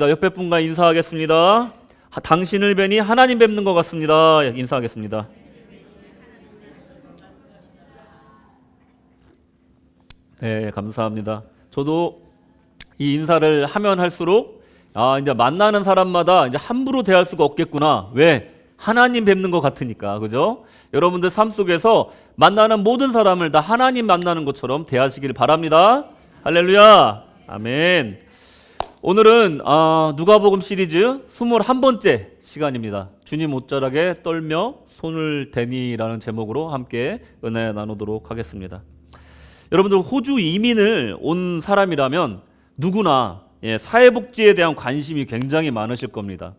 옆에 분과 인사하겠습니다. 당신을 뵈니 하나님 뵙는 것 같습니다. 인사하겠습니다. 네, 감사합니다. 저도 이 인사를 하면 할수록 이제 만나는 사람마다 이제 함부로 대할 수가 없겠구나. 왜? 하나님 뵙는 것 같으니까. 그죠? 여러분들 삶 속에서 만나는 모든 사람을 다 하나님 만나는 것처럼 대하시길 바랍니다. 할렐루야. 아멘. 오늘은 누가복음 시리즈 21번째 시간입니다. 주님 옷자락에 떨며 손을 대니라는 제목으로 함께 은혜 나누도록 하겠습니다. 여러분들 호주 이민을 온 사람이라면 누구나 사회복지에 대한 관심이 굉장히 많으실 겁니다.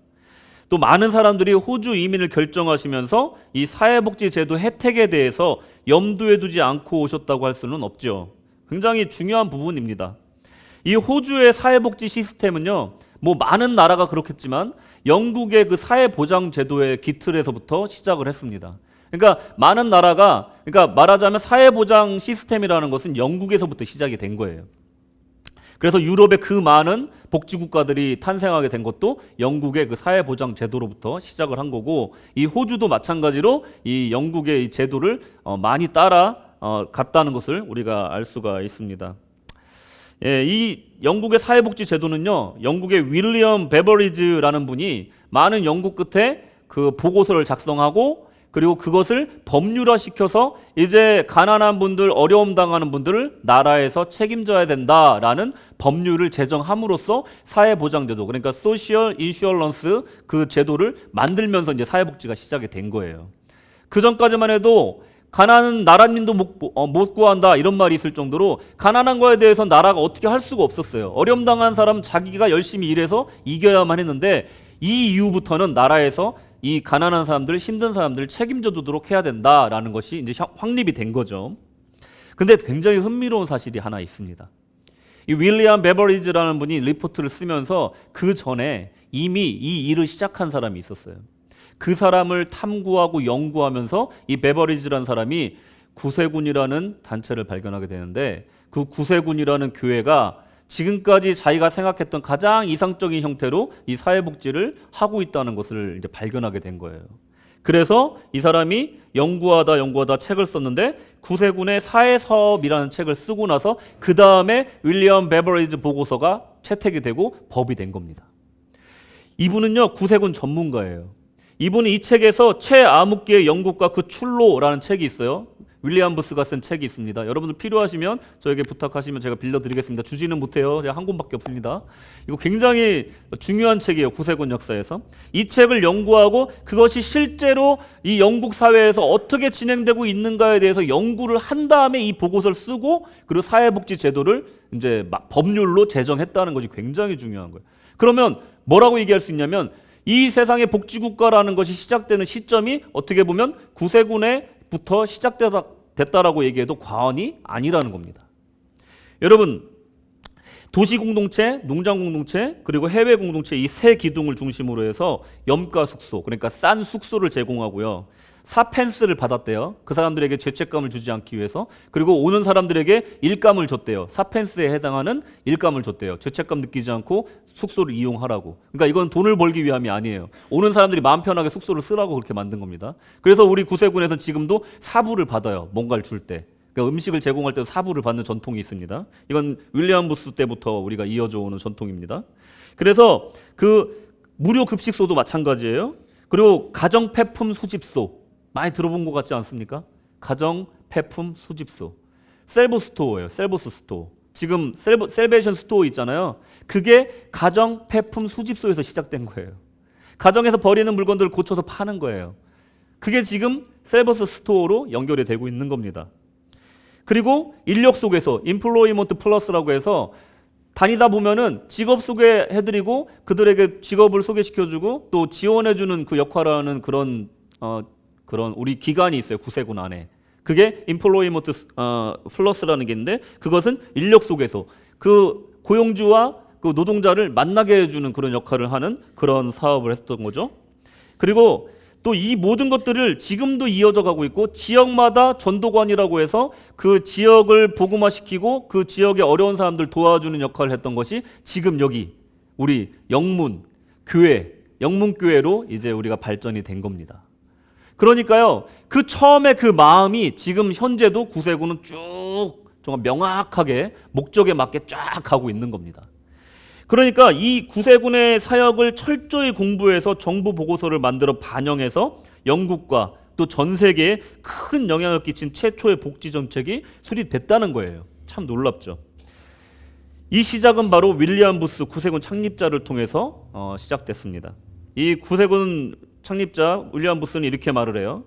또 많은 사람들이 호주 이민을 결정하시면서 이 사회복지 제도 혜택에 대해서 염두에 두지 않고 오셨다고 할 수는 없죠. 굉장히 중요한 부분입니다. 이 호주의 사회복지 시스템은요, 뭐 많은 나라가 그렇겠지만 영국의 그 사회보장 제도의 기틀에서부터 시작을 했습니다. 그러니까 많은 나라가, 그러니까 말하자면 사회보장 시스템이라는 것은 영국에서부터 시작이 된 거예요. 그래서 유럽의 그 많은 복지국가들이 탄생하게 된 것도 영국의 그 사회보장 제도로부터 시작을 한 거고, 이 호주도 마찬가지로 이 영국의 이 제도를 많이 따라 갔다는 것을 우리가 알 수가 있습니다. 이 영국의 사회복지 제도는요, 영국의 윌리엄 베버리지라는 분이 많은 연구 끝에 그 보고서를 작성하고, 그리고 그것을 법률화시켜서 이제 가난한 분들, 어려움 당하는 분들을 나라에서 책임져야 된다라는 법률을 제정함으로써 사회보장제도, 그러니까 소셜 인슈어런스 그 제도를 만들면서 이제 사회복지가 시작이 된 거예요. 그 전까지만 해도 가난한 나라민도 못 구한다 이런 말이 있을 정도로 가난한 거에 대해서 나라가 어떻게 할 수가 없었어요. 어려움 당한 사람 자기가 열심히 일해서 이겨야만 했는데, 이 이후부터는 나라에서 이 가난한 사람들, 힘든 사람들 책임져 주도록 해야 된다라는 것이 이제 확립이 된 거죠. 근데 굉장히 흥미로운 사실이 하나 있습니다. 이 윌리엄 베버리지라는 분이 리포트를 쓰면서 그 전에 이미 이 일을 시작한 사람이 있었어요. 그 사람을 탐구하고 연구하면서 이 베버리지라는 사람이 구세군이라는 단체를 발견하게 되는데, 그 구세군이라는 교회가 지금까지 자기가 생각했던 가장 이상적인 형태로 이 사회복지를 하고 있다는 것을 이제 발견하게 된 거예요. 그래서 이 사람이 연구하다 책을 썼는데, 구세군의 사회사업이라는 책을 쓰고 나서 그 다음에 윌리엄 베버리지 보고서가 채택이 되고 법이 된 겁니다. 이분은요, 구세군 전문가예요. 이분이 이 책에서 최암흑기의 영국과 그 출로라는 책이 있어요. 윌리엄 부스가 쓴 책이 있습니다. 여러분들 필요하시면 저에게 부탁하시면 제가 빌려드리겠습니다. 주지는 못해요. 제가 한 권밖에 없습니다. 이거 굉장히 중요한 책이에요. 구세군 역사에서. 이 책을 연구하고 그것이 실제로 이 영국 사회에서 어떻게 진행되고 있는가에 대해서 연구를 한 다음에 이 보고서를 쓰고, 그리고 사회복지 제도를 이제 법률로 제정했다는 것이 굉장히 중요한 거예요. 그러면 뭐라고 얘기할 수 있냐면, 이 세상의 복지국가라는 것이 시작되는 시점이 어떻게 보면 구세군에부터 시작됐다라고 얘기해도 과언이 아니라는 겁니다. 여러분, 도시공동체, 농장공동체, 그리고 해외공동체 이 세 기둥을 중심으로 해서 염가 숙소, 그러니까 싼 숙소를 제공하고요. 사펜스를 받았대요. 그 사람들에게 죄책감을 주지 않기 위해서. 그리고 오는 사람들에게 일감을 줬대요. 사펜스에 해당하는 일감을 줬대요. 죄책감 느끼지 않고 숙소를 이용하라고. 그러니까 이건 돈을 벌기 위함이 아니에요. 오는 사람들이 마음 편하게 숙소를 쓰라고 그렇게 만든 겁니다. 그래서 우리 구세군에서는 지금도 사부를 받아요. 뭔가를 줄 때. 그러니까 음식을 제공할 때 사부를 받는 전통이 있습니다. 이건 윌리엄 부스 때부터 우리가 이어져 오는 전통입니다. 그래서 그 무료 급식소도 마찬가지예요. 그리고 가정 폐품 수집소, 많이 들어본 것 같지 않습니까? 가정 폐품 수집소, 셀브 스토어예요. 셀버스 스토어. 지금 셀베이션 스토어 있잖아요. 그게 가정 폐품 수집소에서 시작된 거예요. 가정에서 버리는 물건들을 고쳐서 파는 거예요. 그게 지금 셀버스 스토어로 연결이 되고 있는 겁니다. 그리고 인력 소개소, 인플로이먼트 플러스라고 해서 다니다 보면은 직업 소개해드리고 그들에게 직업을 소개시켜주고 또 지원해주는 그 역할을 하는 그런 우리 기관이 있어요. 구세군 안에. 그게 인플로이먼트 플러스라는 게 있는데, 그것은 인력 소개소, 그 고용주와 그 노동자를 만나게 해주는 그런 역할을 하는 그런 사업을 했던 거죠. 그리고 또 이 모든 것들을 지금도 이어져 가고 있고, 지역마다 전도관이라고 해서 그 지역을 복음화시키고 그 지역의 어려운 사람들 도와주는 역할을 했던 것이 지금 여기 우리 영문 교회, 영문교회로 이제 우리가 발전이 된 겁니다. 그러니까요, 그 처음에 그 마음이 지금 현재도 구세군은 쭉 정말 명확하게 목적에 맞게 쫙 가고 있는 겁니다. 그러니까 이 구세군의 사역을 철저히 공부해서 정부 보고서를 만들어 반영해서 영국과 또 전 세계에 큰 영향을 끼친 최초의 복지 정책이 수립됐다는 거예요. 참 놀랍죠. 이 시작은 바로 윌리엄 부스 구세군 창립자를 통해서 시작됐습니다. 이 구세군 창립자 윌리엄 부스는 이렇게 말을 해요.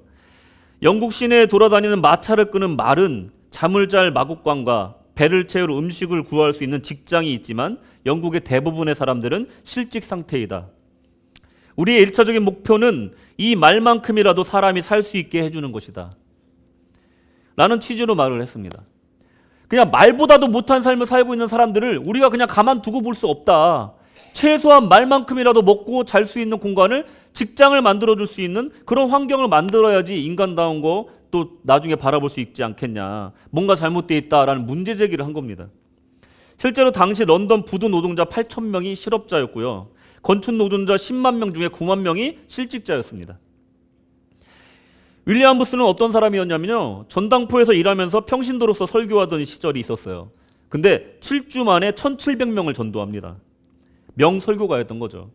영국 시내에 돌아다니는 마차를 끄는 말은 잠을 잘 마국간과 배를 채우러 음식을 구할 수 있는 직장이 있지만 영국의 대부분의 사람들은 실직 상태이다. 우리의 1차적인 목표는 이 말만큼이라도 사람이 살 수 있게 해주는 것이다. 라는 취지로 말을 했습니다. 그냥 말보다도 못한 삶을 살고 있는 사람들을 우리가 그냥 가만두고 볼 수 없다. 최소한 말만큼이라도 먹고 잘 수 있는 공간을, 직장을 만들어줄 수 있는 그런 환경을 만들어야지 인간다운 거 또 나중에 바라볼 수 있지 않겠냐. 뭔가 잘못되어 있다라는 문제 제기를 한 겁니다. 실제로 당시 런던 부도 노동자 8,000명이 실업자였고요. 건축 노동자 10만 명 중에 9만 명이 실직자였습니다. 윌리엄 부스는 어떤 사람이었냐면요. 전당포에서 일하면서 평신도로서 설교하던 시절이 있었어요. 근데 7주 만에 1,700명을 전도합니다. 명설교가였던 거죠.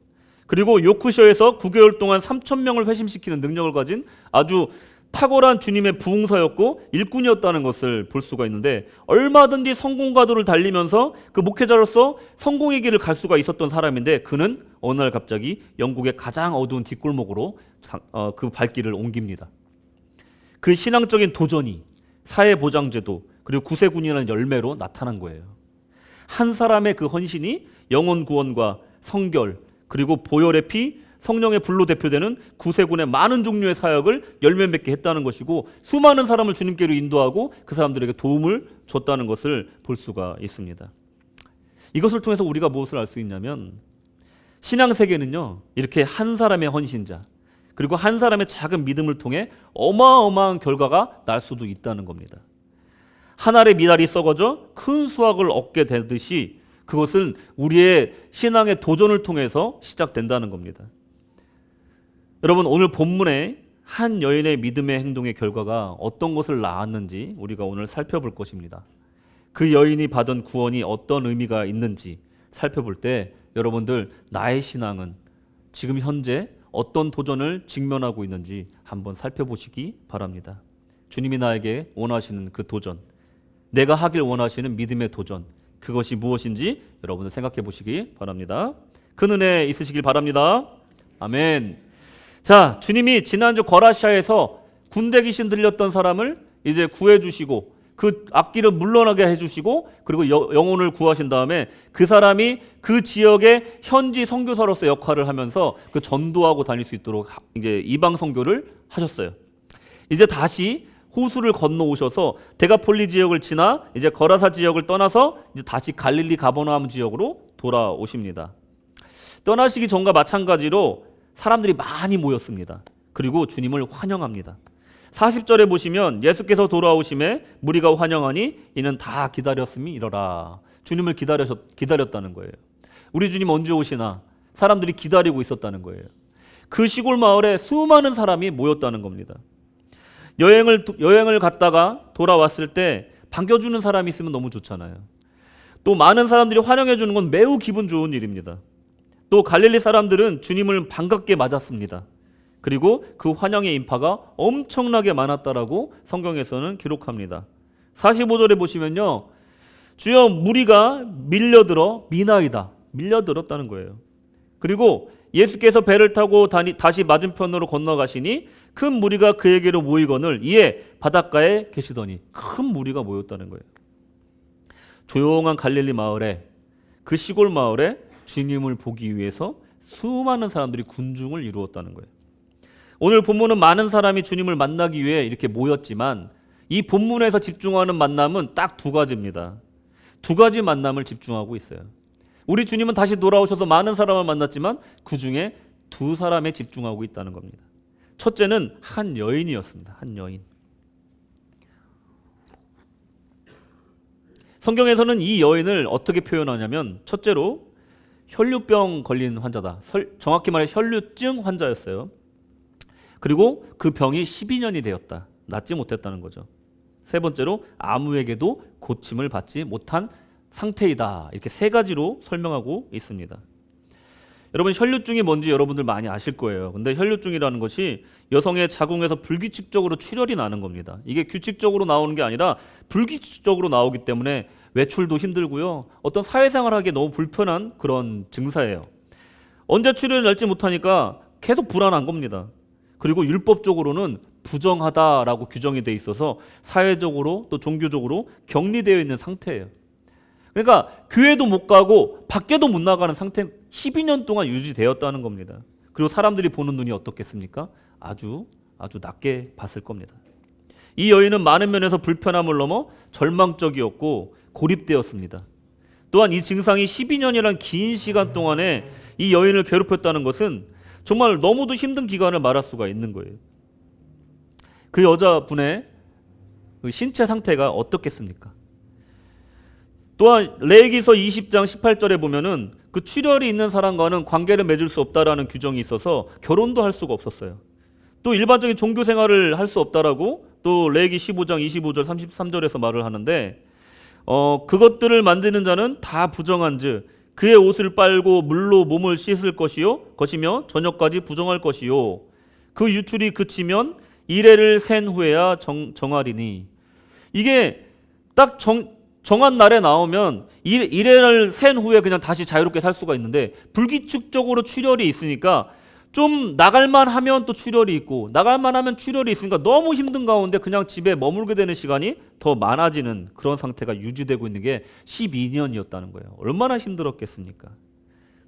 그리고 요크셔에서 9개월 동안 3,000명을 회심시키는 능력을 가진 아주 탁월한 주님의 부흥사였고 일꾼이었다는 것을 볼 수가 있는데, 얼마든지 성공가도를 달리면서 그 목회자로서 성공의 길을 갈 수가 있었던 사람인데, 그는 어느 날 갑자기 영국의 가장 어두운 뒷골목으로 그 발길을 옮깁니다. 그 신앙적인 도전이 사회보장제도 그리고 구세군이라는 열매로 나타난 거예요. 한 사람의 그 헌신이 영혼 구원과 성결 그리고 보혈의 피, 성령의 불로 대표되는 구세군의 많은 종류의 사역을 열매 맺게 했다는 것이고, 수많은 사람을 주님께로 인도하고 그 사람들에게 도움을 줬다는 것을 볼 수가 있습니다. 이것을 통해서 우리가 무엇을 알 수 있냐면, 신앙세계는요, 이렇게 한 사람의 헌신자 그리고 한 사람의 작은 믿음을 통해 어마어마한 결과가 날 수도 있다는 겁니다. 한 알의 미달이 썩어져 큰 수확을 얻게 되듯이 그것은 우리의 신앙의 도전을 통해서 시작된다는 겁니다. 여러분, 오늘 본문에 한 여인의 믿음의 행동의 결과가 어떤 것을 낳았는지 우리가 오늘 살펴볼 것입니다. 그 여인이 받은 구원이 어떤 의미가 있는지 살펴볼 때 여러분들, 나의 신앙은 지금 현재 어떤 도전을 직면하고 있는지 한번 살펴보시기 바랍니다. 주님이 나에게 원하시는 그 도전, 내가 하길 원하시는 믿음의 도전, 그것이 무엇인지 여러분들 생각해 보시기 바랍니다. 큰 은혜 있으시길 바랍니다. 아멘. 자, 주님이 지난주 거라시아에서 군대 귀신 들렸던 사람을 이제 구해주시고 그 악기를 물러나게 해주시고 그리고 영혼을 구하신 다음에 그 사람이 그 지역의 현지 선교사로서 역할을 하면서 그 전도하고 다닐 수 있도록 이제 이방 선교를 하셨어요. 이제 다시 호수를 건너오셔서 데가폴리 지역을 지나 이제 거라사 지역을 떠나서 이제 다시 갈릴리 가버나움 지역으로 돌아오십니다. 떠나시기 전과 마찬가지로 사람들이 많이 모였습니다. 그리고 주님을 환영합니다. 40절에 보시면 예수께서 돌아오심에 무리가 환영하니 이는 다 기다렸음이 이러라. 주님을 기다렸다는 거예요. 우리 주님 언제 오시나 사람들이 기다리고 있었다는 거예요. 그 시골 마을에 수많은 사람이 모였다는 겁니다. 여행을 갔다가 돌아왔을 때 반겨주는 사람이 있으면 너무 좋잖아요. 또 많은 사람들이 환영해 주는 건 매우 기분 좋은 일입니다. 또 갈릴리 사람들은 주님을 반갑게 맞았습니다. 그리고 그 환영의 인파가 엄청나게 많았다라고 성경에서는 기록합니다. 45절에 보시면요, 주여 무리가 밀려들어 미나이다. 밀려들었다는 거예요. 그리고 예수께서 배를 타고 다시 맞은편으로 건너가시니 큰 무리가 그에게로 모이거늘 이에 바닷가에 계시더니, 큰 무리가 모였다는 거예요. 조용한 갈릴리 마을에, 그 시골 마을에 주님을 보기 위해서 수많은 사람들이 군중을 이루었다는 거예요. 오늘 본문은 많은 사람이 주님을 만나기 위해 이렇게 모였지만 이 본문에서 집중하는 만남은 딱 두 가지입니다. 두 가지 만남을 집중하고 있어요. 우리 주님은 다시 돌아오셔서 많은 사람을 만났지만 그 중에 두 사람에 집중하고 있다는 겁니다. 첫째는 한 여인이었습니다. 한 여인. 성경에서는 이 여인을 어떻게 표현하냐면, 첫째로 혈류병 걸린 환자다. 정확히 말해 혈류증 환자였어요. 그리고 그 병이 12년이 되었다. 낫지 못했다는 거죠. 세 번째로 아무에게도 고침을 받지 못한 상태이다. 이렇게 세 가지로 설명하고 있습니다. 여러분 혈류증이 뭔지 여러분들 많이 아실 거예요. 근데 혈류증이라는 것이 여성의 자궁에서 불규칙적으로 출혈이 나는 겁니다. 이게 규칙적으로 나오는 게 아니라 불규칙적으로 나오기 때문에 외출도 힘들고요. 어떤 사회생활하기에 너무 불편한 그런 증사예요. 언제 출혈이 날지 못하니까 계속 불안한 겁니다. 그리고 율법적으로는 부정하다라고 규정이 돼 있어서 사회적으로 또 종교적으로 격리되어 있는 상태예요. 그러니까 교회도 못 가고 밖에도 못 나가는 상태 12년 동안 유지되었다는 겁니다. 그리고 사람들이 보는 눈이 어떻겠습니까? 아주 낮게 봤을 겁니다. 이 여인은 많은 면에서 불편함을 넘어 절망적이었고 고립되었습니다. 또한 이 증상이 12년이란 긴 시간 동안에 이 여인을 괴롭혔다는 것은 정말 너무도 힘든 기간을 말할 수가 있는 거예요. 그 여자분의 신체 상태가 어떻겠습니까? 또한 레위기서 20장 18절에 보면은 그 출혈이 있는 사람과는 관계를 맺을 수 없다라는 규정이 있어서 결혼도 할 수가 없었어요. 또 일반적인 종교 생활을 할 수 없다라고 또 레위기 15장 25절 33절에서 말을 하는데 그것들을 만지는 자는 다 부정한즉 그의 옷을 빨고 물로 몸을 씻을 것이며 저녁까지 부정할 것이요 그 유출이 그치면 이레를 센 후에야 정하리니. 이게 딱 정한 날에 나오면 이래를 센 후에 그냥 다시 자유롭게 살 수가 있는데 불규칙적으로 출혈이 있으니까 좀 나갈만 하면 또 출혈이 있고 나갈만 하면 출혈이 있으니까 너무 힘든 가운데 그냥 집에 머물게 되는 시간이 더 많아지는 그런 상태가 유지되고 있는 게 12년이었다는 거예요. 얼마나 힘들었겠습니까?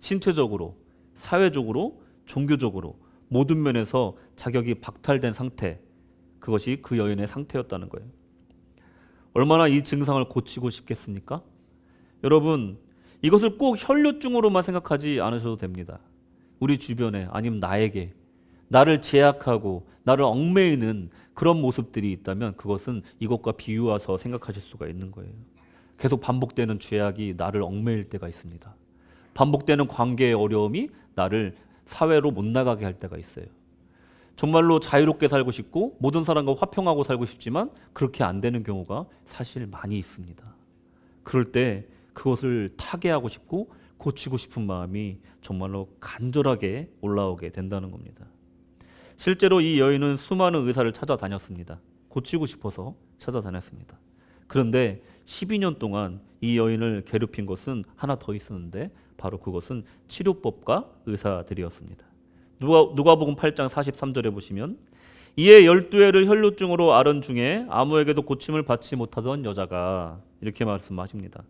신체적으로, 사회적으로, 종교적으로 모든 면에서 자격이 박탈된 상태, 그것이 그 여인의 상태였다는 거예요. 얼마나 이 증상을 고치고 싶겠습니까? 여러분, 이것을 꼭 혈류증으로만 생각하지 않으셔도 됩니다. 우리 주변에 아니면 나에게 나를 제약하고 나를 얽매이는 그런 모습들이 있다면 그것은 이것과 비유해서 생각하실 수가 있는 거예요. 계속 반복되는 죄악이 나를 얽매일 때가 있습니다. 반복되는 관계의 어려움이 나를 사회로 못 나가게 할 때가 있어요. 정말로 자유롭게 살고 싶고 모든 사람과 화평하고 살고 싶지만 그렇게 안 되는 경우가 사실 많이 있습니다. 그럴 때 그것을 타개하고 싶고 고치고 싶은 마음이 정말로 간절하게 올라오게 된다는 겁니다. 실제로 이 여인은 수많은 의사를 찾아다녔습니다. 고치고 싶어서 찾아다녔습니다. 그런데 12년 동안 이 여인을 괴롭힌 것은 하나 더 있었는데 바로 그것은 치료법과 의사들이었습니다. 누가복음 8장 43절에 보시면 이에 12회를 혈류증으로 앓은 중에 아무에게도 고침을 받지 못하던 여자가 이렇게 말씀하십니다.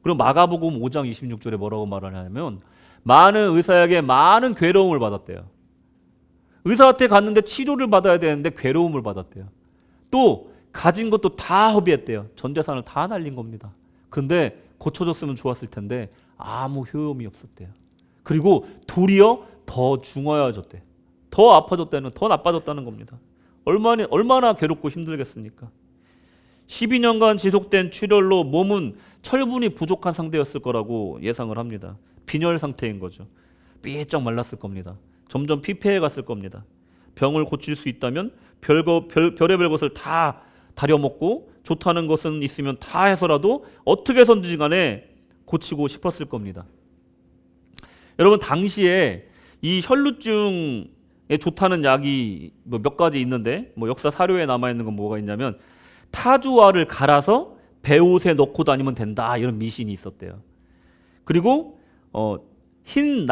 그리고 마가복음 5장 26절에 뭐라고 말하냐면 많은 의사에게 많은 괴로움을 받았대요. 의사한테 갔는데 치료를 받아야 되는데 괴로움을 받았대요. 또 가진 것도 다 허비했대요. 전 재산을 다 날린 겁니다. 그런데 고쳐줬으면 좋았을 텐데 아무 효험이 없었대요. 그리고 도리어 더 중화해졌대. 더 아파졌다는, 더 나빠졌다는 겁니다. 얼마나 괴롭고 힘들겠습니까? 12년간 지속된 출혈로 몸은 철분이 부족한 상태였을 거라고 예상을 합니다. 빈혈 상태인 거죠. 삐쩍 말랐을 겁니다. 점점 피폐해 갔을 겁니다. 병을 고칠 수 있다면 별의별 것을 다 다려먹고 좋다는 것은 있으면 다 해서라도 어떻게 해서든지 간에 고치고 싶었을 겁니다. 여러분 당시에 이 혈루증에 좋다는 약이 몇 가지 있는데 역사 사료에 남아있는 건 뭐가 있냐면 타주알을 갈아서 배옷에 넣고 다니면 된다 이런 미신이 있었대요. 그리고 흰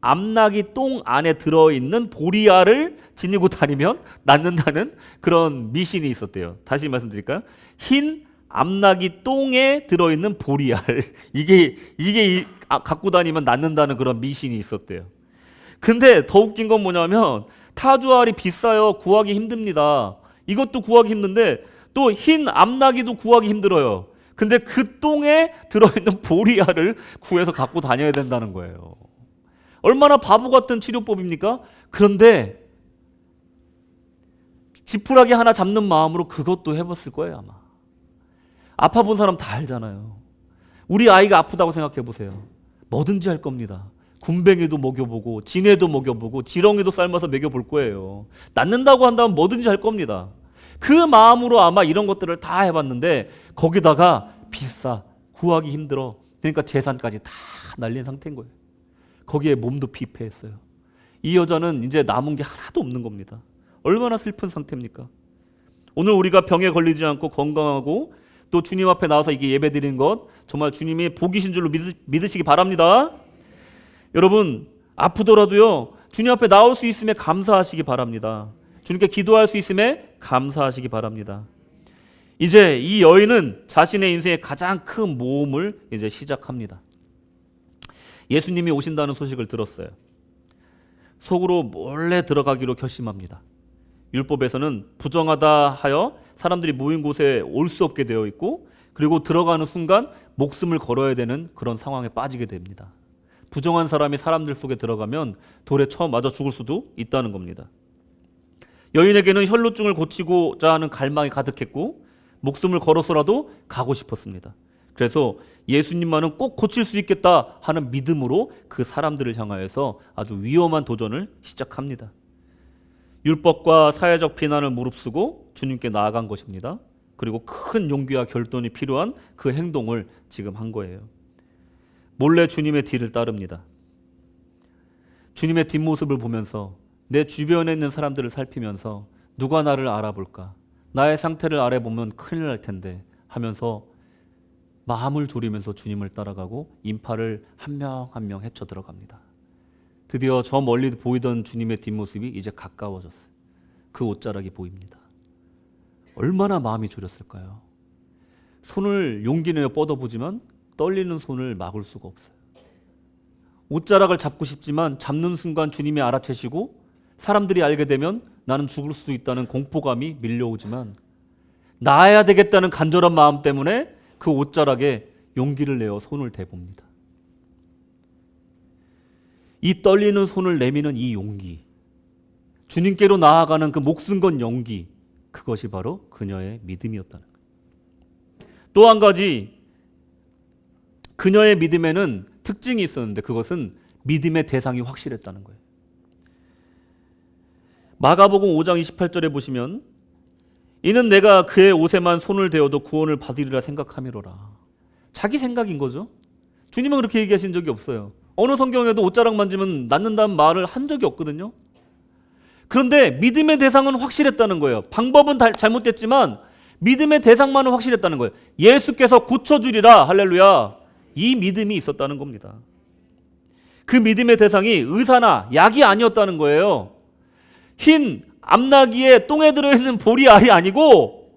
암나기 똥 안에 들어있는 보리알을 지니고 다니면 낫는다는 그런 미신이 있었대요. 다시 말씀드릴까요? 흰 암나기 똥에 들어있는 보리알 이게 갖고 다니면 낫는다는 그런 미신이 있었대요. 근데 더 웃긴 건 뭐냐면 타주알이 비싸요. 구하기 힘듭니다. 이것도 구하기 힘든데 또 흰 암나기도 구하기 힘들어요. 근데 그 똥에 들어있는 보리알을 구해서 갖고 다녀야 된다는 거예요. 얼마나 바보 같은 치료법입니까? 그런데 지푸라기 하나 잡는 마음으로 그것도 해봤을 거예요 아마. 아파 본 사람 다 알잖아요. 우리 아이가 아프다고 생각해 보세요. 뭐든지 할 겁니다. 군뱅이도 먹여보고 진해도 먹여보고 지렁이도 삶아서 먹여볼 거예요. 낫는다고 한다면 뭐든지 할 겁니다. 그 마음으로 아마 이런 것들을 다 해봤는데 거기다가 비싸, 구하기 힘들어. 그러니까 재산까지 다 날린 상태인 거예요. 거기에 몸도 피폐했어요. 이 여자는 이제 남은 게 하나도 없는 겁니다. 얼마나 슬픈 상태입니까? 오늘 우리가 병에 걸리지 않고 건강하고 또 주님 앞에 나와서 이게 예배드리는 것 정말 주님이 복이신 줄로 믿으시기 바랍니다. 여러분 아프더라도요 주님 앞에 나올 수 있음에 감사하시기 바랍니다. 주님께 기도할 수 있음에 감사하시기 바랍니다. 이제 이 여인은 자신의 인생의 가장 큰 모험을 이제 시작합니다. 예수님이 오신다는 소식을 들었어요. 속으로 몰래 들어가기로 결심합니다. 율법에서는 부정하다 하여 사람들이 모인 곳에 올 수 없게 되어 있고 그리고 들어가는 순간 목숨을 걸어야 되는 그런 상황에 빠지게 됩니다. 부정한 사람이 사람들 속에 들어가면 돌에 처음 맞아 죽을 수도 있다는 겁니다. 여인에게는 혈루증을 고치고자 하는 갈망이 가득했고 목숨을 걸어서라도 가고 싶었습니다. 그래서 예수님만은 꼭 고칠 수 있겠다 하는 믿음으로 그 사람들을 향하여서 아주 위험한 도전을 시작합니다. 율법과 사회적 비난을 무릅쓰고 주님께 나아간 것입니다. 그리고 큰 용기와 결단이 필요한 그 행동을 지금 한 거예요. 몰래 주님의 뒤를 따릅니다. 주님의 뒷모습을 보면서 내 주변에 있는 사람들을 살피면서 누가 나를 알아볼까? 나의 상태를 알아보면 큰일 날 텐데 하면서 마음을 졸이면서 주님을 따라가고 인파를 한 명 한 명 헤쳐 들어갑니다. 드디어 저 멀리 보이던 주님의 뒷모습이 이제 가까워졌어요. 그 옷자락이 보입니다. 얼마나 마음이 졸였을까요? 손을 용기 내어 뻗어보지만 떨리는 손을 막을 수가 없어요. 옷자락을 잡고 싶지만 잡는 순간 주님이 알아채시고 사람들이 알게 되면 나는 죽을 수도 있다는 공포감이 밀려오지만 나아야 되겠다는 간절한 마음 때문에 그 옷자락에 용기를 내어 손을 대봅니다. 이 떨리는 손을 내미는 이 용기, 주님께로 나아가는 그 목숨 건 용기, 그것이 바로 그녀의 믿음이었다는 거예요. 또 한 가지 그녀의 믿음에는 특징이 있었는데 그것은 믿음의 대상이 확실했다는 거예요. 마가복음 5장 28절에 보시면 이는 내가 그의 옷에만 손을 대어도 구원을 받으리라 생각함이로라. 자기 생각인 거죠. 주님은 그렇게 얘기하신 적이 없어요. 어느 성경에도 옷자락 만지면 낫는다는 말을 한 적이 없거든요. 그런데 믿음의 대상은 확실했다는 거예요. 방법은 잘못됐지만 믿음의 대상만은 확실했다는 거예요. 예수께서 고쳐주리라. 할렐루야. 이 믿음이 있었다는 겁니다. 그 믿음의 대상이 의사나 약이 아니었다는 거예요. 흰 암나기에 똥에 들어있는 보리알이 아니고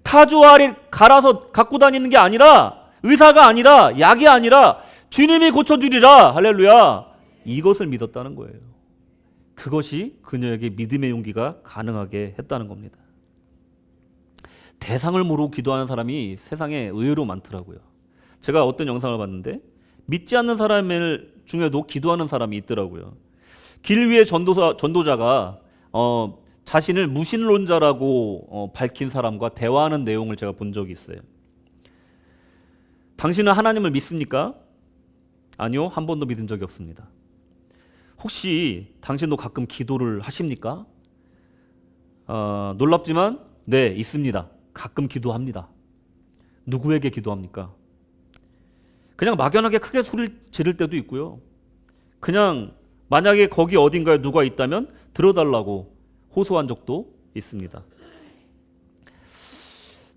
타조알이 갈아서 갖고 다니는 게 아니라 의사가 아니라 약이 아니라 주님이 고쳐주리라. 할렐루야. 이것을 믿었다는 거예요. 그것이 그녀에게 믿음의 용기가 가능하게 했다는 겁니다. 대상을 모르고 기도하는 사람이 세상에 의외로 많더라고요. 제가 어떤 영상을 봤는데 믿지 않는 사람 중에도 기도하는 사람이 있더라고요. 길 위에 전도자가 자신을 무신론자라고 밝힌 사람과 대화하는 내용을 제가 본 적이 있어요. 당신은 하나님을 믿습니까? 아니요, 한 번도 믿은 적이 없습니다. 혹시 당신도 가끔 기도를 하십니까? 놀랍지만 네, 있습니다. 가끔 기도합니다. 누구에게 기도합니까? 그냥 막연하게 크게 소리를 지를 때도 있고요. 그냥 만약에 거기 어딘가에 누가 있다면 들어달라고 호소한 적도 있습니다.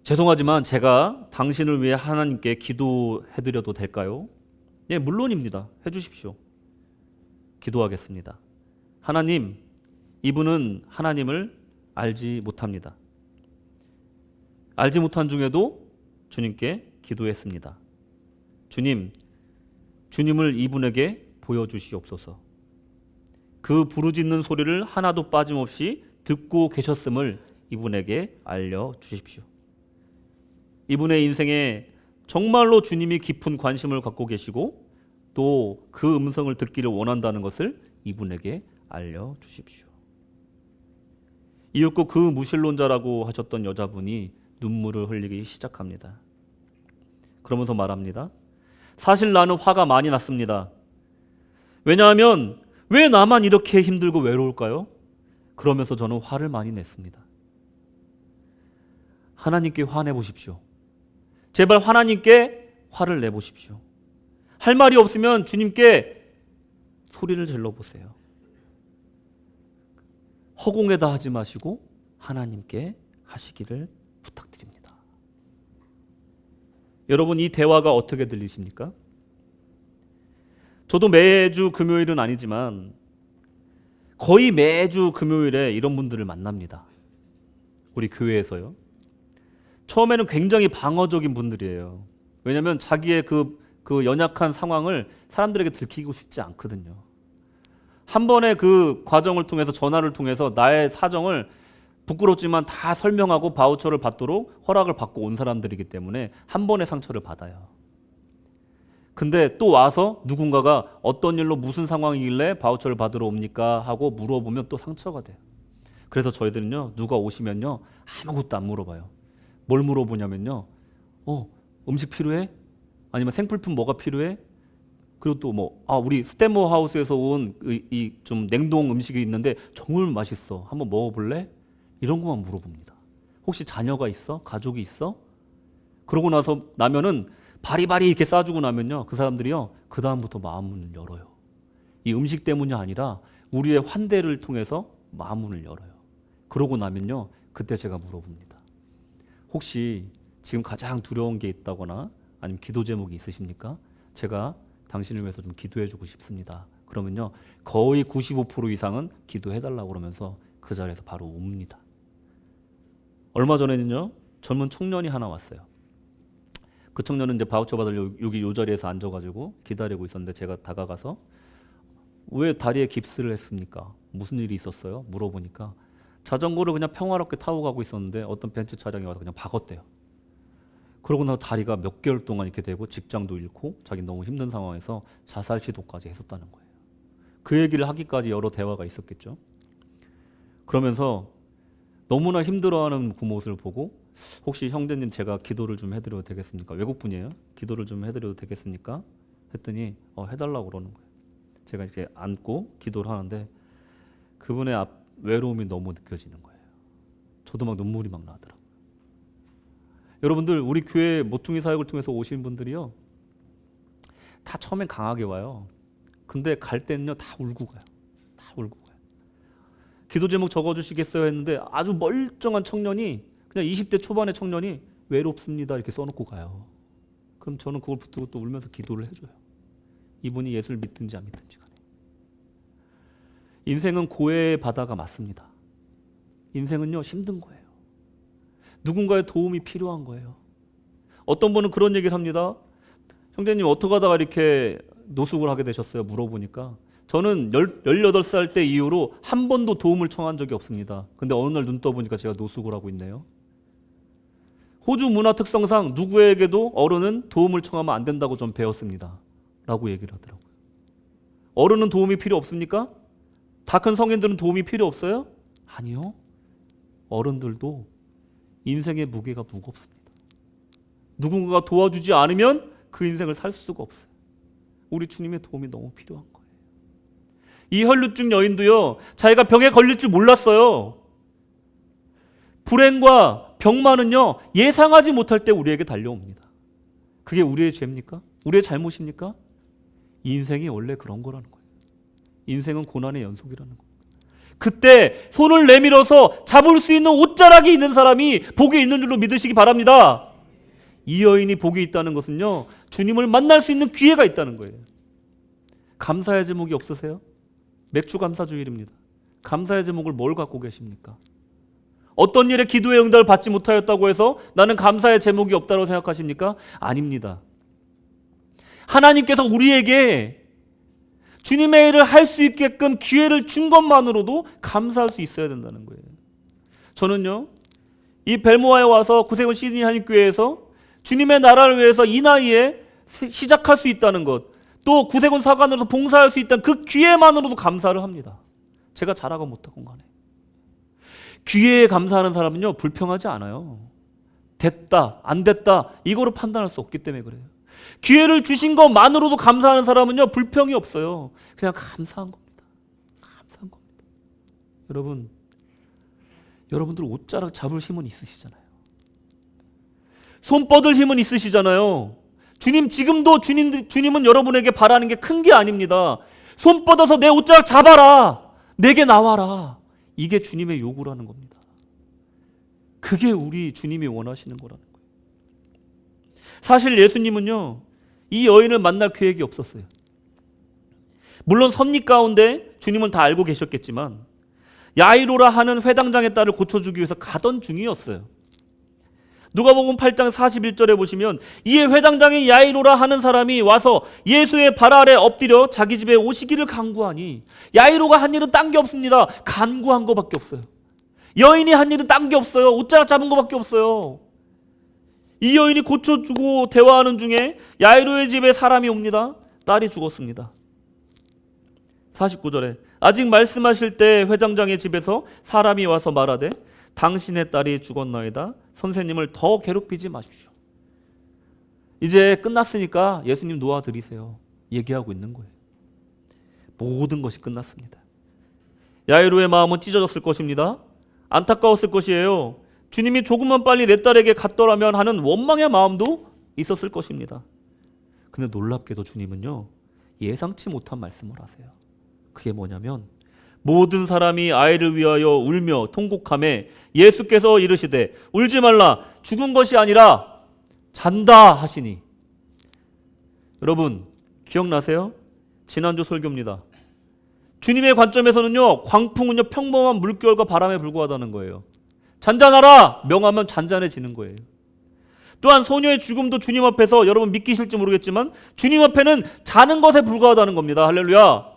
죄송하지만 제가 당신을 위해 하나님께 기도해드려도 될까요? 네, 물론입니다. 해주십시오. 기도하겠습니다. 하나님, 이분은 하나님을 알지 못합니다. 알지 못한 중에도 주님께 기도했습니다. 주님, 주님을 이분에게 보여주시옵소서. 그 부르짖는 소리를 하나도 빠짐없이 듣고 계셨음을 이분에게 알려주십시오. 이분의 인생에 정말로 주님이 깊은 관심을 갖고 계시고 또 그 음성을 듣기를 원한다는 것을 이분에게 알려주십시오. 이윽고 그 무신론자라고 하셨던 여자분이 눈물을 흘리기 시작합니다. 그러면서 말합니다. 사실 나는 화가 많이 났습니다. 왜냐하면 왜 나만 이렇게 힘들고 외로울까요? 그러면서 저는 화를 많이 냈습니다. 하나님께 화내보십시오. 제발 하나님께 화를 내보십시오. 할 말이 없으면 주님께 소리를 질러보세요. 허공에다 하지 마시고 하나님께 하시기를 부탁드립니다. 여러분, 이 대화가 어떻게 들리십니까? 저도 매주 금요일은 아니지만 거의 매주 금요일에 이런 분들을 만납니다. 우리 교회에서요. 처음에는 굉장히 방어적인 분들이에요. 왜냐하면 자기의 그 연약한 상황을 사람들에게 들키고 싶지 않거든요. 한 번의 그 과정을 통해서, 전화를 통해서 나의 사정을 부끄럽지만 다 설명하고 바우처를 받도록 허락을 받고 온 사람들이기 때문에 한 번의 상처를 받아요. 근데 또 와서 누군가가 어떤 일로 무슨 상황이길래 바우처를 받으러 옵니까? 하고 물어보면 또 상처가 돼요. 그래서 저희들은요, 누가 오시면요, 아무것도 안 물어봐요. 뭘 물어보냐면요, 음식 필요해? 아니면 생필품 뭐가 필요해? 그리고 또 우리 스탠모 하우스에서 온 이 좀 냉동 음식이 있는데 정말 맛있어. 한번 먹어볼래? 이런 것만 물어봅니다. 혹시 자녀가 있어? 가족이 있어? 그러고 나면은 바리바리 이렇게 싸주고 나면요, 그 사람들이요, 그 다음부터 마음문을 열어요. 이 음식 때문이 아니라 우리의 환대를 통해서 마음문을 열어요. 그러고 나면요, 그때 제가 물어봅니다. 혹시 지금 가장 두려운 게 있다거나 아니면 기도 제목이 있으십니까? 제가 당신을 위해서 좀 기도해주고 싶습니다. 그러면요, 거의 95% 이상은 기도해달라고 그러면서 그 자리에서 바로 옵니다. 얼마 전에는요, 젊은 청년이 하나 왔어요. 그 청년은 이제 바우처 받으려 여기 요 자리에서 앉아가지고 기다리고 있었는데, 제가 다가가서 왜 다리에 깁스를 했습니까? 무슨 일이 있었어요? 물어보니까 자전거를 그냥 평화롭게 타고 가고 있었는데 어떤 벤츠 차량이 와서 그냥 박았대요. 그러고 나서 다리가 몇 개월 동안 이렇게 되고 직장도 잃고 자기 너무 힘든 상황에서 자살 시도까지 했었다는 거예요. 그 얘기를 하기까지 여러 대화가 있었겠죠. 그러면서 너무나 힘들어하는 그 모습을 보고, 혹시 형제님 제가 기도를 좀 해드려도 되겠습니까? 외국분이에요. 기도를 좀 해드려도 되겠습니까? 했더니 해달라고 그러는 거예요. 제가 이렇게 앉고 기도를 하는데 그분의 외로움이 너무 느껴지는 거예요. 저도 막 눈물이 막 나더라고요. 여러분들, 우리 교회 모퉁이 사역을 통해서 오신 분들이요, 다 처음엔 강하게 와요. 근데 갈 때는요, 다 울고 가요. 다 울고 가요. 기도 제목 적어주시겠어요? 했는데 아주 멀쩡한 청년이, 그냥 20대 초반의 청년이 외롭습니다 이렇게 써놓고 가요. 그럼 저는 그걸 붙들고 또 울면서 기도를 해줘요. 이분이 예수를 믿든지 안 믿든지 간에. 인생은 고해의 바다가 맞습니다. 인생은요, 힘든 거예요. 누군가의 도움이 필요한 거예요. 어떤 분은 그런 얘기를 합니다. 형제님 어떻게 하다가 이렇게 노숙을 하게 되셨어요? 물어보니까 저는 18살 때 이후로 한 번도 도움을 청한 적이 없습니다. 근데 어느 날 눈 떠보니까 제가 노숙을 하고 있네요. 호주 문화 특성상 누구에게도 어른은 도움을 청하면 안 된다고 좀 배웠습니다. 라고 얘기를 하더라고요. 어른은 도움이 필요 없습니까? 다 큰 성인들은 도움이 필요 없어요? 아니요. 어른들도 인생의 무게가 무겁습니다. 누군가가 도와주지 않으면 그 인생을 살 수가 없어요. 우리 주님의 도움이 너무 필요한 거예요. 이 혈루증 여인도요, 자기가 병에 걸릴 줄 몰랐어요. 불행과 병만은요, 예상하지 못할 때 우리에게 달려옵니다. 그게 우리의 죄입니까? 우리의 잘못입니까? 인생이 원래 그런 거라는 거예요. 인생은 고난의 연속이라는 거예요. 그때 손을 내밀어서 잡을 수 있는 옷자락이 있는 사람이 복이 있는 줄로 믿으시기 바랍니다. 이 여인이 복이 있다는 것은요, 주님을 만날 수 있는 기회가 있다는 거예요. 감사의 제목이 없으세요? 맥주 감사 주일입니다. 감사의 제목을 뭘 갖고 계십니까? 어떤 일에 기도의 응답을 받지 못하였다고 해서 나는 감사의 제목이 없다고 생각하십니까? 아닙니다. 하나님께서 우리에게 주님의 일을 할 수 있게끔 기회를 준 것만으로도 감사할 수 있어야 된다는 거예요. 저는요, 이 벨모아에 와서 구세군 시드니 한인교회에서 주님의 나라를 위해서 이 나이에 시작할 수 있다는 것, 또 구세군 사관으로서 봉사할 수 있다는 그 기회만으로도 감사를 합니다. 제가 잘하건 못하건 간에. 기회에 감사하는 사람은요, 불평하지 않아요. 됐다 안 됐다 이거로 판단할 수 없기 때문에 그래요. 기회를 주신 것만으로도 감사하는 사람은요, 불평이 없어요. 그냥 감사한 겁니다. 감사한 겁니다. 여러분들 옷자락 잡을 힘은 있으시잖아요. 손 뻗을 힘은 있으시잖아요. 주님, 지금도 주님은 여러분에게 바라는 게 큰 게 아닙니다. 손 뻗어서 내 옷자락 잡아라. 내게 나와라. 이게 주님의 요구라는 겁니다. 그게 우리 주님이 원하시는 거라는 거예요. 사실 예수님은요, 이 여인을 만날 계획이 없었어요. 물론 섭리 가운데 주님은 다 알고 계셨겠지만 야이로라 하는 회당장의 딸을 고쳐주기 위해서 가던 중이었어요. 누가복음 8장 41절에 보시면 이에 회당장의 야이로라 하는 사람이 와서 예수의 발 아래 엎드려 자기 집에 오시기를 간구하니, 야이로가 한 일은 딴 게 없습니다. 간구한 거밖에 없어요. 여인이 한 일은 딴 게 없어요. 옷자락 잡은 거밖에 없어요. 이 여인이 고쳐주고 대화하는 중에 야이로의 집에 사람이 옵니다. 딸이 죽었습니다. 49절에 아직 말씀하실 때 회당장의 집에서 사람이 와서 말하되 당신의 딸이 죽었나이다. 선생님을 더 괴롭히지 마십시오. 이제 끝났으니까 예수님 놓아드리세요. 얘기하고 있는 거예요. 모든 것이 끝났습니다. 야이로의 마음은 찢어졌을 것입니다. 안타까웠을 것이에요. 주님이 조금만 빨리 내 딸에게 갔더라면 하는 원망의 마음도 있었을 것입니다. 근데 놀랍게도 주님은요, 예상치 못한 말씀을 하세요. 그게 뭐냐면 모든 사람이 아이를 위하여 울며 통곡하매 예수께서 이르시되 울지 말라, 죽은 것이 아니라 잔다 하시니. 여러분 기억나세요? 지난주 설교입니다. 주님의 관점에서는요, 광풍은요 평범한 물결과 바람에 불과하다는 거예요. 잔잔하라 명하면 잔잔해지는 거예요. 또한 소녀의 죽음도 주님 앞에서, 여러분 믿기실지 모르겠지만 주님 앞에는 자는 것에 불과하다는 겁니다. 할렐루야.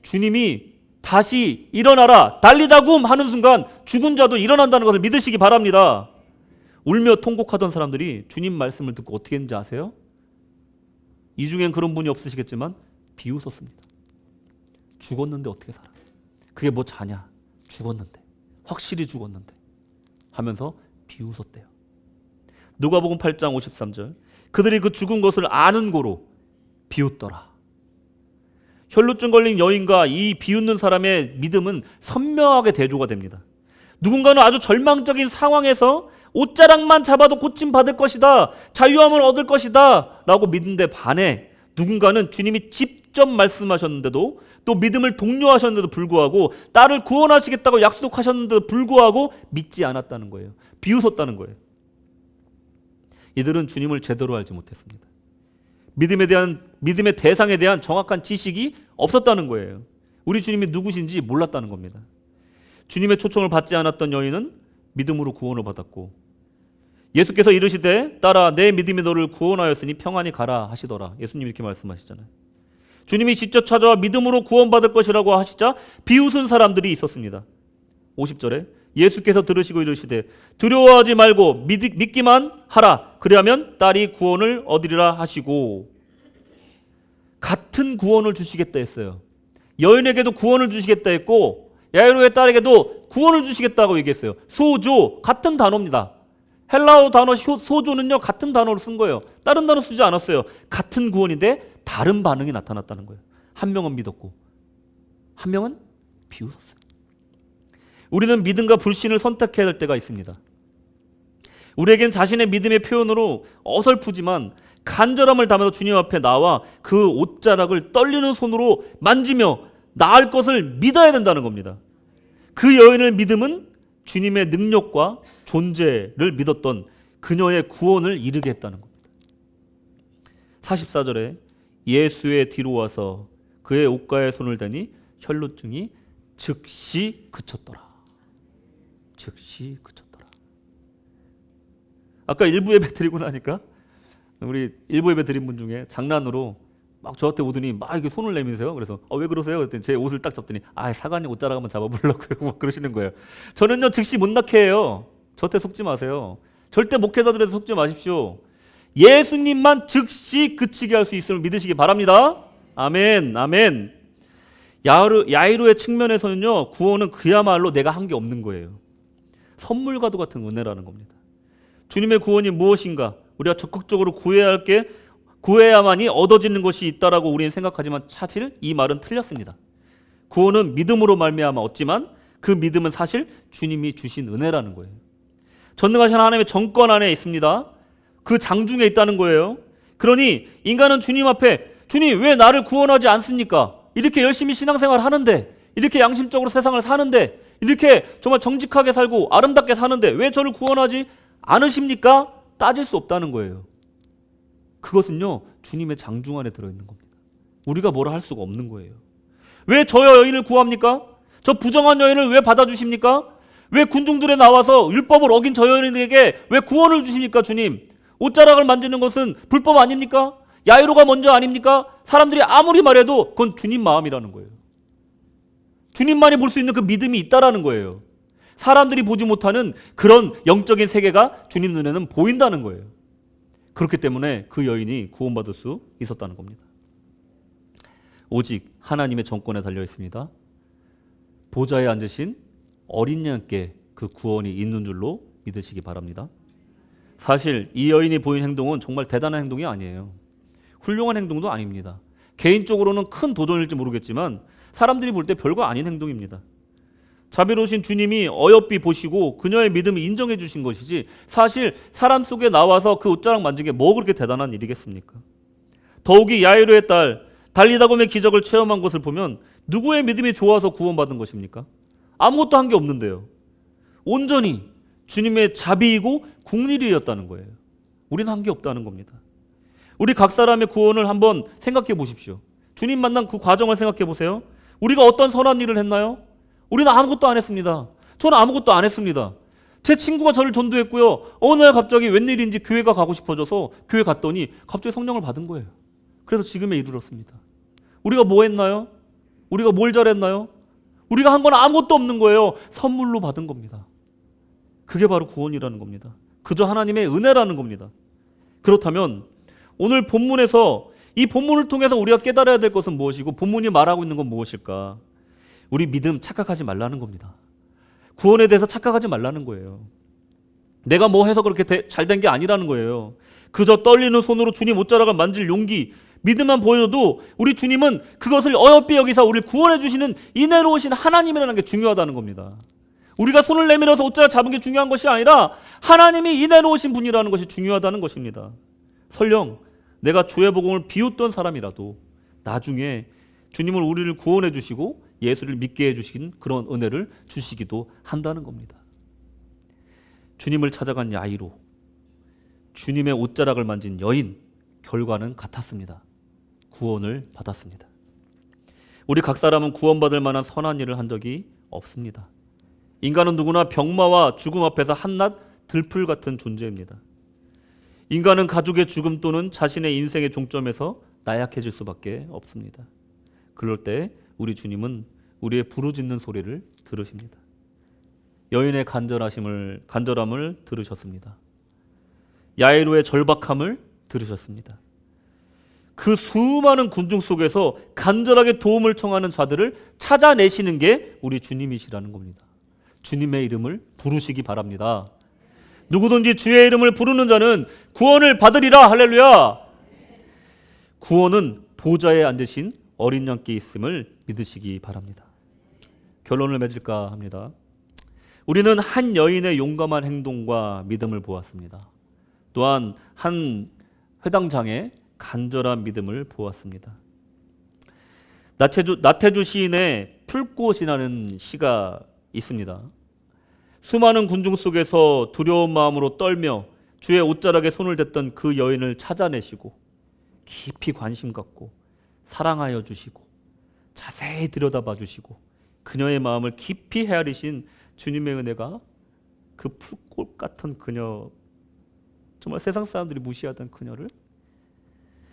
주님이 다시 일어나라 달리다굼 하는 순간 죽은 자도 일어난다는 것을 믿으시기 바랍니다. 울며 통곡하던 사람들이 주님 말씀을 듣고 어떻게 했는지 아세요? 이 중엔 그런 분이 없으시겠지만 비웃었습니다. 죽었는데 어떻게 살아? 그게 뭐 자냐? 죽었는데, 확실히 죽었는데 하면서 비웃었대요. 누가복음 8장 53절 그들이 그 죽은 것을 아는 고로 비웃더라. 혈루증 걸린 여인과 이 비웃는 사람의 믿음은 선명하게 대조가 됩니다. 누군가는 아주 절망적인 상황에서 옷자락만 잡아도 고침받을 것이다, 자유함을 얻을 것이다 라고 믿는데 반해 누군가는 주님이 직접 말씀하셨는데도, 또 믿음을 독려하셨는데도 불구하고, 딸을 구원하시겠다고 약속하셨는데도 불구하고 믿지 않았다는 거예요. 비웃었다는 거예요. 이들은 주님을 제대로 알지 못했습니다. 믿음의 대상에 대한 정확한 지식이 없었다는 거예요. 우리 주님이 누구신지 몰랐다는 겁니다. 주님의 초청을 받지 않았던 여인은 믿음으로 구원을 받았고, 예수께서 이르시되 딸아 내 믿음이 너를 구원하였으니 평안히 가라 하시더라. 예수님이 이렇게 말씀하시잖아요. 주님이 직접 찾아와 믿음으로 구원받을 것이라고 하시자 비웃은 사람들이 있었습니다. 50절에 예수께서 들으시고 이르시되 두려워하지 말고 믿기만 하라. 그리하면 딸이 구원을 얻으리라 하시고, 같은 구원을 주시겠다 했어요. 여인에게도 구원을 주시겠다 했고 야이로의 딸에게도 구원을 주시겠다고 얘기했어요. 소조, 같은 단어입니다. 헬라어 단어 소조는요 같은 단어로 쓴 거예요. 다른 단어 쓰지 않았어요. 같은 구원인데 다른 반응이 나타났다는 거예요. 한 명은 믿었고 한 명은 비웃었어요. 우리는 믿음과 불신을 선택해야 할 때가 있습니다. 우리에겐 자신의 믿음의 표현으로 어설프지만 간절함을 담아서 주님 앞에 나와 그 옷자락을 떨리는 손으로 만지며 나을 것을 믿어야 된다는 겁니다. 그 여인의 믿음은 주님의 능력과 존재를 믿었던 그녀의 구원을 이루게 했다는 겁니다. 44절에 예수의 뒤로 와서 그의 옷가에 손을 대니 혈루증이 즉시 그쳤더라. 즉시 그쳤더라. 아까 일부 예배 드리고 나니까 우리 일부 예배 드린 분 중에 장난으로 막 저한테 오더니 막 이렇게 손을 내미세요. 그래서 왜 그러세요? 그랬더니 제 옷을 딱 잡더니 사관님 옷자락 한번 잡아보려고요. 막 그러시는 거예요. 저는요 즉시 못 낳게 해요. 저한테 속지 마세요. 절대 목회자들에서 속지 마십시오. 예수님만 즉시 그치게 할 수 있음을 믿으시기 바랍니다. 아멘, 아멘. 야이로의 측면에서는요 구원은 그야말로 내가 한 게 없는 거예요. 선물과도 같은 은혜라는 겁니다. 주님의 구원이 무엇인가? 우리가 적극적으로 구해야 할 게 구해야만이 얻어지는 것이 있다라고 우리는 생각하지만 사실 이 말은 틀렸습니다. 구원은 믿음으로 말미암아 얻지만 그 믿음은 사실 주님이 주신 은혜라는 거예요. 전능하신 하나님의 정권 안에 있습니다. 그 장중에 있다는 거예요. 그러니 인간은 주님 앞에 주님 왜 나를 구원하지 않습니까? 이렇게 열심히 신앙생활 하는데, 이렇게 양심적으로 세상을 사는데, 이렇게 정말 정직하게 살고 아름답게 사는데 왜 저를 구원하지 않으십니까? 따질 수 없다는 거예요. 그것은요 주님의 장중 안에 들어있는 겁니다. 우리가 뭐라 할 수가 없는 거예요. 왜 저 여인을 구합니까? 저 부정한 여인을 왜 받아주십니까? 왜 군중들에 나와서 율법을 어긴 저 여인에게 왜 구원을 주십니까? 주님, 옷자락을 만지는 것은 불법 아닙니까? 야이로가 먼저 아닙니까? 사람들이 아무리 말해도 그건 주님 마음이라는 거예요. 주님만이 볼 수 있는 그 믿음이 있다라는 거예요. 사람들이 보지 못하는 그런 영적인 세계가 주님 눈에는 보인다는 거예요. 그렇기 때문에 그 여인이 구원받을 수 있었다는 겁니다. 오직 하나님의 정권에 달려 있습니다. 보좌에 앉으신 어린 양께 그 구원이 있는 줄로 믿으시기 바랍니다. 사실 이 여인이 보인 행동은 정말 대단한 행동이 아니에요. 훌륭한 행동도 아닙니다. 개인적으로는 큰 도전일지 모르겠지만 사람들이 볼 때 별거 아닌 행동입니다. 자비로우신 주님이 어여삐 보시고 그녀의 믿음을 인정해 주신 것이지 사실 사람 속에 나와서 그 옷자락 만진 게 뭐 그렇게 대단한 일이겠습니까? 더욱이 야이로의 딸 달리다곰의 기적을 체험한 것을 보면 누구의 믿음이 좋아서 구원받은 것입니까? 아무것도 한 게 없는데요. 온전히 주님의 자비이고 국리이었다는 거예요. 우리는 한 게 없다는 겁니다. 우리 각 사람의 구원을 한번 생각해 보십시오. 주님 만난 그 과정을 생각해 보세요. 우리가 어떤 선한 일을 했나요? 우리는 아무것도 안 했습니다. 저는 아무것도 안 했습니다. 제 친구가 저를 전도했고요. 어느 날 갑자기 웬일인지 교회가 가고 싶어져서 교회 갔더니 갑자기 성령을 받은 거예요. 그래서 지금에 이르렀습니다. 우리가 뭐 했나요? 우리가 뭘 잘했나요? 우리가 한 건 아무것도 없는 거예요. 선물로 받은 겁니다. 그게 바로 구원이라는 겁니다. 그저 하나님의 은혜라는 겁니다. 그렇다면 오늘 본문에서 이 본문을 통해서 우리가 깨달아야 될 것은 무엇이고 본문이 말하고 있는 건 무엇일까? 우리 믿음 착각하지 말라는 겁니다. 구원에 대해서 착각하지 말라는 거예요. 내가 뭐 해서 그렇게 잘된 게 아니라는 거예요. 그저 떨리는 손으로 주님 옷자락을 만질 용기, 믿음만 보여도 우리 주님은 그것을 어여삐 여기서 우리를 구원해 주시는 인애로우신 하나님이라는 게 중요하다는 겁니다. 우리가 손을 내밀어서 옷자락 잡은 게 중요한 것이 아니라 하나님이 인애로우신 분이라는 것이 중요하다는 것입니다. 설령 내가 주의 복음을 비웃던 사람이라도 나중에 주님을 우리를 구원해 주시고 예수를 믿게 해주신 그런 은혜를 주시기도 한다는 겁니다. 주님을 찾아간 야이로, 주님의 옷자락을 만진 여인, 결과는 같았습니다. 구원을 받았습니다. 우리 각 사람은 구원받을 만한 선한 일을 한 적이 없습니다. 인간은 누구나 병마와 죽음 앞에서 한낱 들풀 같은 존재입니다. 인간은 가족의 죽음 또는 자신의 인생의 종점에서 나약해질 수밖에 없습니다. 그럴 때 우리 주님은 우리의 부르짖는 소리를 들으십니다. 여인의 간절함을 들으셨습니다. 야이로의 절박함을 들으셨습니다. 그 수많은 군중 속에서 간절하게 도움을 청하는 자들을 찾아내시는 게 우리 주님이시라는 겁니다. 주님의 이름을 부르시기 바랍니다. 누구든지 주의 이름을 부르는 자는 구원을 받으리라. 할렐루야. 구원은 보좌에 앉으신 어린 양께 있음을 믿으시기 바랍니다. 결론을 맺을까 합니다. 우리는 한 여인의 용감한 행동과 믿음을 보았습니다. 또한 한 회당장의 간절한 믿음을 보았습니다. 나태주 시인의 풀꽃이라는 시가 있습니다. 수많은 군중 속에서 두려운 마음으로 떨며 주의 옷자락에 손을 댔던 그 여인을 찾아내시고 깊이 관심 갖고 사랑하여 주시고 자세히 들여다봐 주시고 그녀의 마음을 깊이 헤아리신 주님의 은혜가 그 풀꽃 같은 그녀, 정말 세상 사람들이 무시하던 그녀를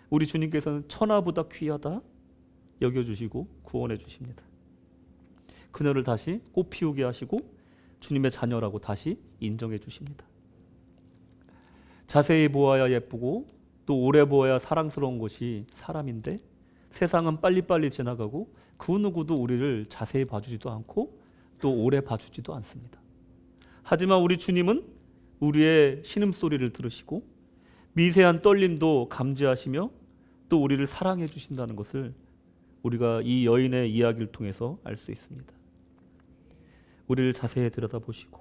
우리 주님께서는 천하보다 귀하다 여겨주시고 구원해 주십니다. 그녀를 다시 꽃 피우게 하시고 주님의 자녀라고 다시 인정해 주십니다. 자세히 보아야 예쁘고 또 오래 보아야 사랑스러운 것이 사람인데 세상은 빨리빨리 지나가고 그 누구도 우리를 자세히 봐주지도 않고 또 오래 봐주지도 않습니다. 하지만 우리 주님은 우리의 신음소리를 들으시고 미세한 떨림도 감지하시며 또 우리를 사랑해 주신다는 것을 우리가 이 여인의 이야기를 통해서 알 수 있습니다. 우리를 자세히 들여다보시고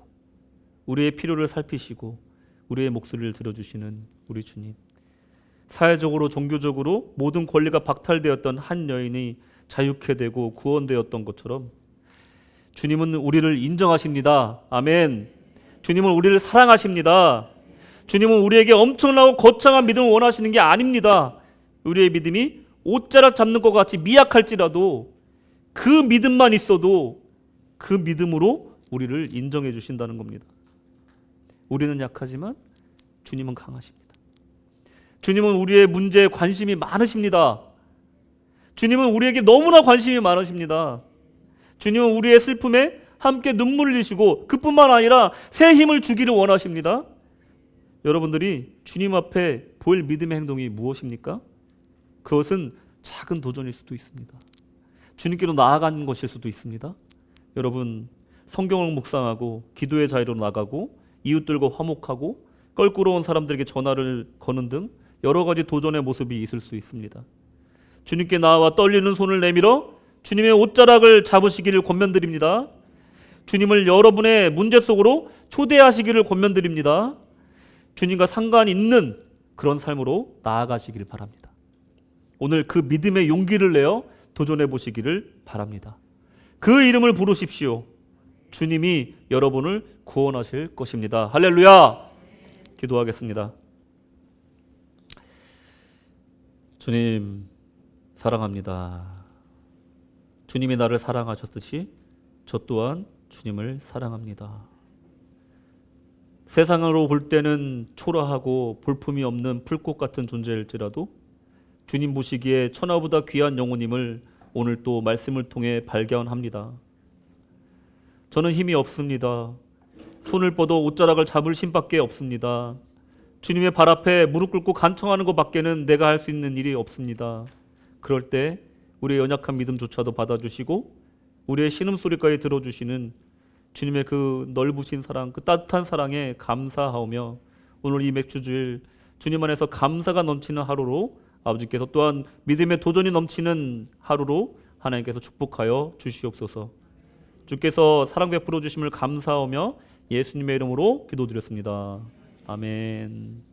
우리의 필요를 살피시고 우리의 목소리를 들어주시는 우리 주님. 사회적으로 종교적으로 모든 권리가 박탈되었던 한 여인이 자유케 되고 구원되었던 것처럼 주님은 우리를 인정하십니다. 아멘. 주님은 우리를 사랑하십니다. 주님은 우리에게 엄청나고 거창한 믿음을 원하시는 게 아닙니다. 우리의 믿음이 옷자락 잡는 것 같이 미약할지라도 그 믿음만 있어도 그 믿음으로 우리를 인정해 주신다는 겁니다. 우리는 약하지만 주님은 강하십니다. 주님은 우리의 문제에 관심이 많으십니다. 주님은 우리에게 너무나 관심이 많으십니다. 주님은 우리의 슬픔에 함께 눈물을 흘리시고 그뿐만 아니라 새 힘을 주기를 원하십니다. 여러분들이 주님 앞에 보일 믿음의 행동이 무엇입니까? 그것은 작은 도전일 수도 있습니다. 주님께로 나아가는 것일 수도 있습니다. 여러분, 성경을 묵상하고 기도의 자리로 나가고 이웃들과 화목하고 껄끄러운 사람들에게 전화를 거는 등 여러 가지 도전의 모습이 있을 수 있습니다. 주님께 나와 떨리는 손을 내밀어 주님의 옷자락을 잡으시기를 권면드립니다. 주님을 여러분의 문제 속으로 초대하시기를 권면드립니다. 주님과 상관이 있는 그런 삶으로 나아가시기를 바랍니다. 오늘 그 믿음의 용기를 내어 도전해 보시기를 바랍니다. 그 이름을 부르십시오. 주님이 여러분을 구원하실 것입니다. 할렐루야! 기도하겠습니다. 주님, 사랑합니다. 주님이 나를 사랑하셨듯이 저 또한 주님을 사랑합니다. 세상으로 볼 때는 초라하고 볼품이 없는 풀꽃 같은 존재일지라도 주님 보시기에 천하보다 귀한 영혼임을 오늘 또 말씀을 통해 발견합니다. 저는 힘이 없습니다. 손을 뻗어 옷자락을 잡을 힘밖에 없습니다. 주님의 발 앞에 무릎 꿇고 간청하는 것밖에는 내가 할 수 있는 일이 없습니다. 그럴 때 우리의 연약한 믿음조차도 받아주시고 우리의 신음소리까지 들어주시는 주님의 그 넓으신 사랑, 그 따뜻한 사랑에 감사하오며 오늘 이 맥주주일 주님 안에서 감사가 넘치는 하루로 아버지께서 또한 믿음의 도전이 넘치는 하루로 하나님께서 축복하여 주시옵소서. 주께서 사랑 베풀어 주심을 감사하며 예수님의 이름으로 기도드렸습니다. 아멘.